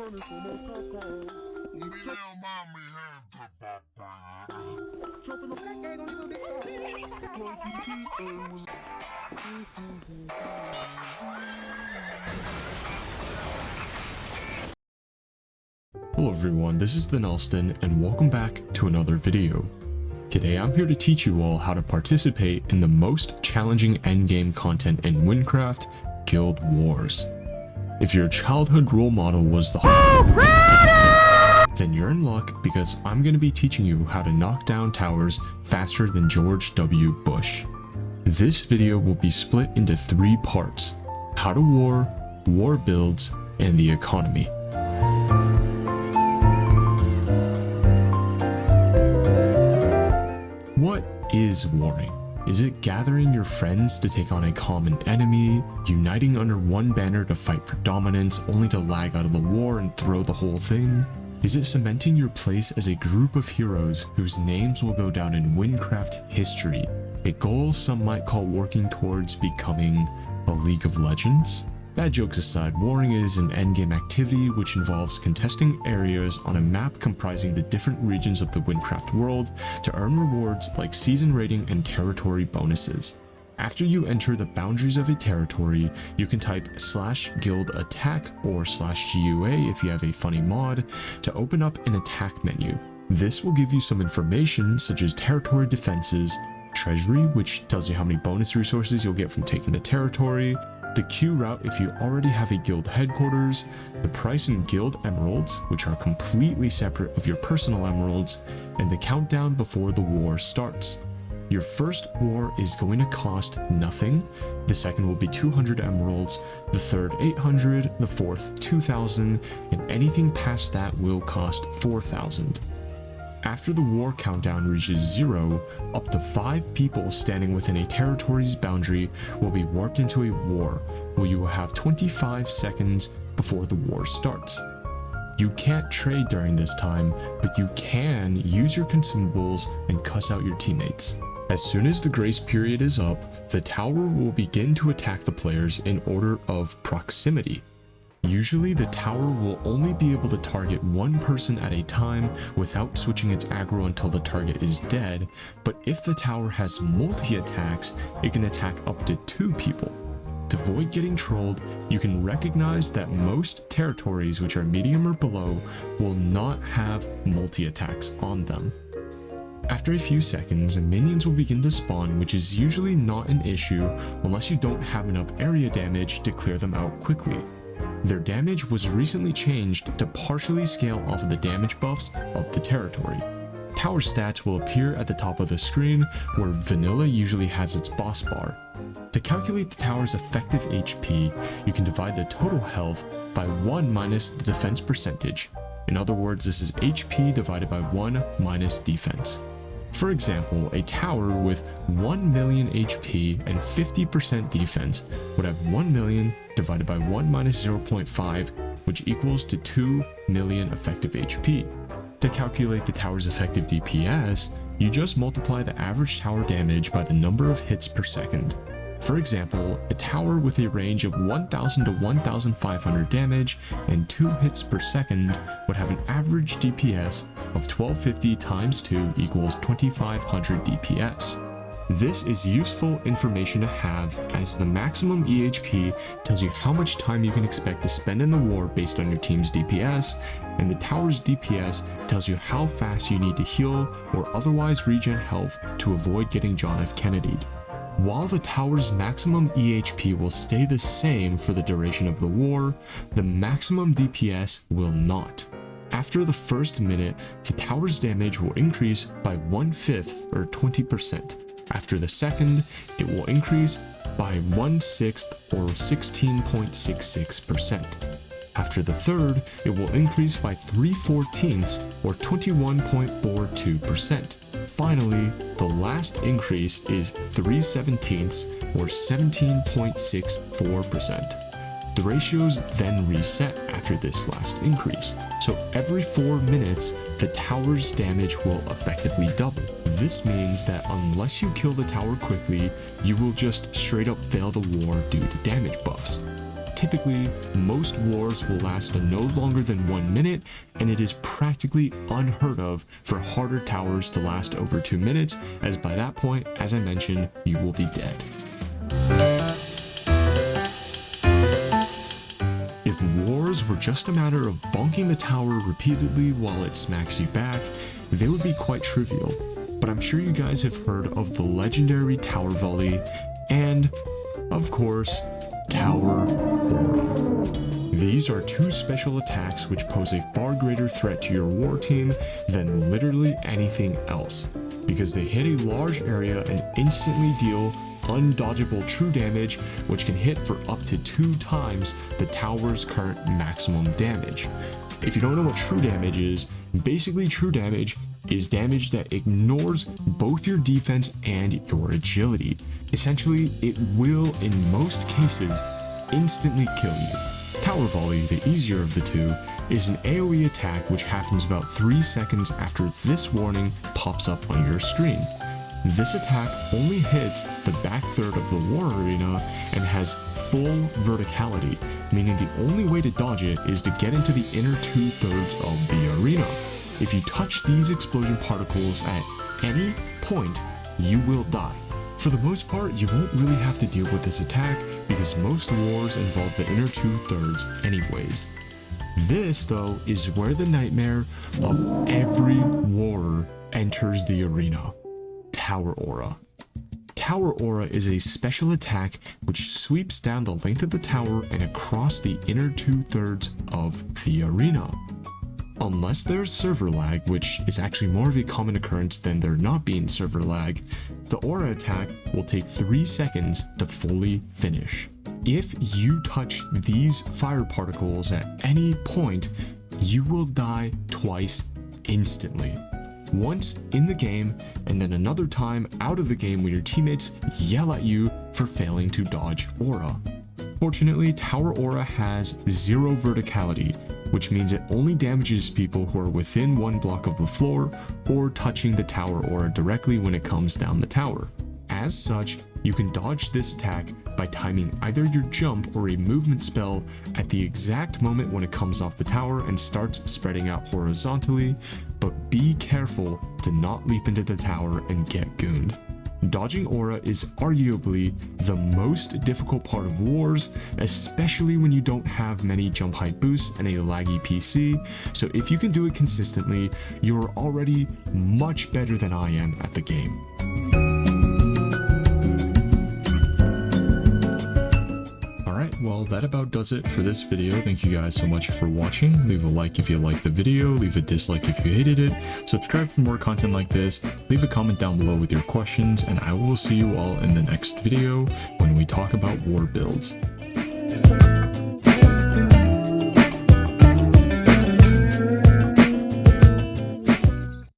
Hello everyone, this is TheNelston and welcome back to another video. Today I'm here to teach you all how to participate in the most challenging endgame content in Wynncraft, Guild Wars. If your childhood role model was the then you're in luck because I'm going to be teaching you how to knock down towers faster than George W. Bush. This video will be split into 3 parts: how to war builds, and the economy. What is warring? Is it gathering your friends to take on a common enemy, uniting under one banner to fight for dominance only to lag out of the war and throw the whole thing? Is it cementing your place as a group of heroes whose names will go down in Wynncraft history, a goal some might call working towards becoming a League of Legends? Bad jokes aside, warring is an endgame activity which involves contesting areas on a map comprising the different regions of the Wynncraft world to earn rewards like season rating and territory bonuses. After you enter the boundaries of a territory, you can type /guildattack or /GUA if you have a funny mod to open up an attack menu. This will give you some information such as territory defenses, treasury, which tells you how many bonus resources you'll get from taking the territory, the queue route if you already have a guild headquarters, the price in guild emeralds, which are completely separate of your personal emeralds, and the countdown before the war starts. Your first war is going to cost nothing, the second will be 200 emeralds, the third 800, the fourth 2000, and anything past that will cost 4000. After the war countdown reaches 0, up to 5 people standing within a territory's boundary will be warped into a war, where you will have 25 seconds before the war starts. You can't trade during this time, but you can use your consumables and cuss out your teammates. As soon as the grace period is up, the tower will begin to attack the players in order of proximity. Usually the tower will only be able to target one person at a time without switching its aggro until the target is dead, but if the tower has multi-attacks, it can attack up to 2 people. To avoid getting trolled, you can recognize that most territories which are medium or below will not have multi-attacks on them. After a few seconds, minions will begin to spawn, which is usually not an issue unless you don't have enough area damage to clear them out quickly. Their damage was recently changed to partially scale off of the damage buffs of the territory. Tower stats will appear at the top of the screen, where vanilla usually has its boss bar. To calculate the tower's effective HP, you can divide the total health by 1 minus the defense percentage. In other words, this is HP divided by 1 minus defense. For example, a tower with 1 million HP and 50% defense would have 1 million divided by 1 minus 0.5, which equals to 2 million effective HP. To calculate the tower's effective DPS, you just multiply the average tower damage by the number of hits per second. For example, a tower with a range of 1000 to 1500 damage and 2 hits per second would have an average DPS of 1250 times 2 equals 2500 DPS. This is useful information to have, as the maximum EHP tells you how much time you can expect to spend in the war based on your team's DPS, and the tower's DPS tells you how fast you need to heal or otherwise regen health to avoid getting John F. Kennedy'd. While the tower's maximum EHP will stay the same for the duration of the war, the maximum DPS will not. After the first minute, the tower's damage will increase by 1/5 or 20%. After the second, it will increase by 1/6 or 16.66%. After the third, it will increase by 3/14 or 21.42%. Finally, the last increase is 3/17 or 17.64%. The ratios then reset after this last increase, so every 4 minutes, the tower's damage will effectively double. This means that unless you kill the tower quickly, you will just straight up fail the war due to damage buffs. typically most wars will last no longer than 1 minute, and it is practically unheard of for harder towers to last over 2 minutes, as by that point, as I mentioned, you will be dead. If wars were just a matter of bonking the tower repeatedly while it smacks you back, they would be quite trivial. But I'm sure you guys have heard of the legendary Tower Volley and, of course, Tower Aura. These are two special attacks which pose a far greater threat to your war team than literally anything else, because they hit a large area and instantly deal undodgeable true damage, which can hit for up to 2 times the tower's current maximum damage. If you don't know what true damage is, basically true damage is damage that ignores both your defense and your agility. Essentially, it will, in most cases, instantly kill you. Tower Volley, the easier of the two, is an AoE attack which happens about 3 seconds after this warning pops up on your screen. This attack only hits the back third of the war arena and has full verticality, meaning the only way to dodge it is to get into the inner 2/3 of the arena. If you touch these explosion particles at any point, you will die. For the most part, you won't really have to deal with this attack because most wars involve the inner 2/3 anyways. This, though, is where the nightmare of every warrior enters the arena. Tower Aura. Tower Aura is a special attack which sweeps down the length of the tower and across the inner 2/3 of the arena. Unless there's server lag, which is actually more of a common occurrence than there not being server lag, the aura attack will take 3 seconds to fully finish. If you touch these fire particles at any point, you will die twice instantly. Once in the game, and then another time out of the game when your teammates yell at you for failing to dodge aura. Fortunately, Tower Aura has 0 verticality, which means it only damages people who are within 1 block of the floor or touching the Tower Aura directly when it comes down the tower. As such, you can dodge this attack by timing either your jump or a movement spell at the exact moment when it comes off the tower and starts spreading out horizontally, but be careful to not leap into the tower and get gooned. Dodging aura is arguably the most difficult part of wars, especially when you don't have many jump height boosts and a laggy PC, so if you can do it consistently, you're already much better than I am at the game. Well, that about does it for this video. Thank you guys so much for watching. Leave a like if you liked the video, leave a dislike if you hated it, subscribe for more content like this, leave a comment down below with your questions, and I will see you all in the next video when we talk about war builds.